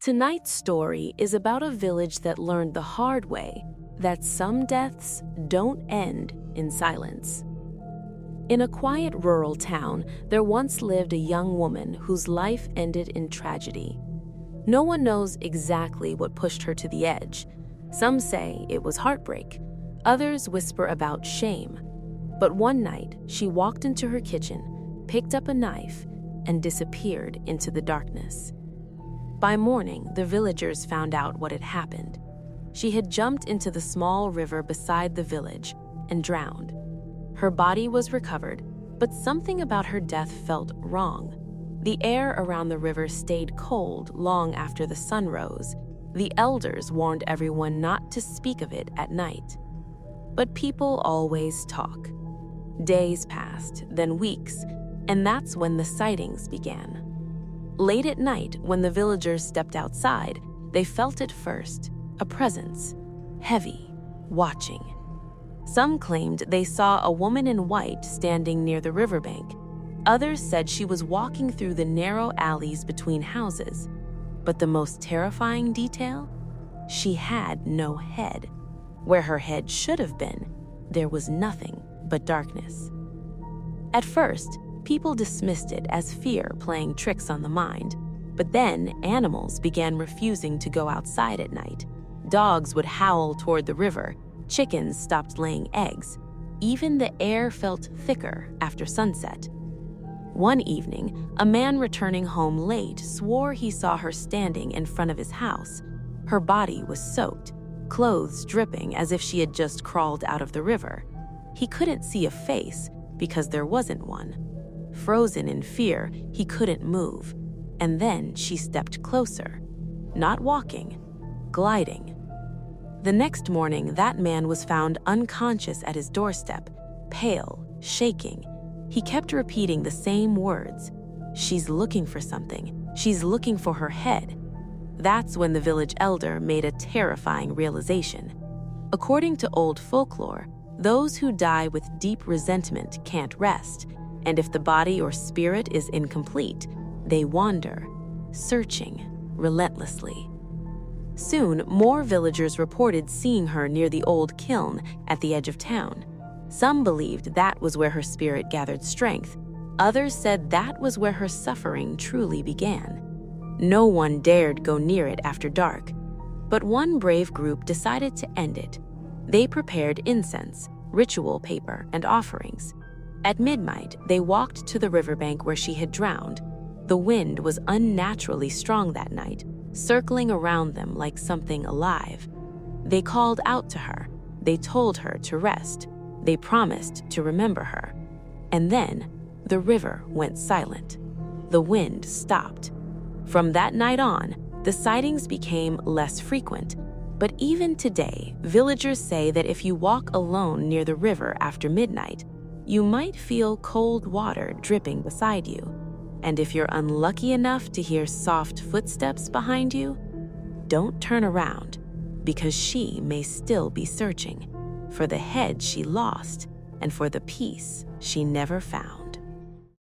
Tonight's story is about a village that learned the hard way that some deaths don't end in silence. In a quiet rural town, there once lived a young woman whose life ended in tragedy. No one knows exactly what pushed her to the edge. Some say it was heartbreak. Others whisper about shame. But one night, she walked into her kitchen, picked up a knife, and disappeared into the darkness. By morning, the villagers found out what had happened. She had jumped into the small river beside the village and drowned. Her body was recovered, but something about her death felt wrong. The air around the river stayed cold long after the sun rose. The elders warned everyone not to speak of it at night. But people always talk. Days passed, then weeks, and that's when the sightings began. Late at night, when the villagers stepped outside, they felt it first, a presence, heavy, watching. Some claimed they saw a woman in white standing near the riverbank. Others said she was walking through the narrow alleys between houses. But the most terrifying detail? She had no head. Where her head should have been, there was nothing but darkness. At first, people dismissed it as fear playing tricks on the mind. But then, animals began refusing to go outside at night. Dogs would howl toward the river. Chickens stopped laying eggs. Even the air felt thicker after sunset. One evening, a man returning home late swore he saw her standing in front of his house. Her body was soaked, clothes dripping as if she had just crawled out of the river. He couldn't see a face because there wasn't one. Frozen in fear, he couldn't move. And then she stepped closer, not walking, gliding. The next morning, that man was found unconscious at his doorstep, pale, shaking. He kept repeating the same words. She's looking for something. She's looking for her head. That's when the village elder made a terrifying realization. According to old folklore, those who die with deep resentment can't rest, and if the body or spirit is incomplete, they wander, searching relentlessly. Soon, more villagers reported seeing her near the old kiln at the edge of town. Some believed that was where her spirit gathered strength. Others said that was where her suffering truly began. No one dared go near it after dark. But one brave group decided to end it. They prepared incense, ritual paper, and offerings. At midnight, they walked to the riverbank where she had drowned. The wind was unnaturally strong that night, circling around them like something alive. They called out to her. They told her to rest. They promised to remember her. And then, the river went silent. The wind stopped. From that night on, the sightings became less frequent. But even today, villagers say that if you walk alone near the river after midnight, you might feel cold water dripping beside you. And if you're unlucky enough to hear soft footsteps behind you, don't turn around, because she may still be searching for the head she lost and for the peace she never found.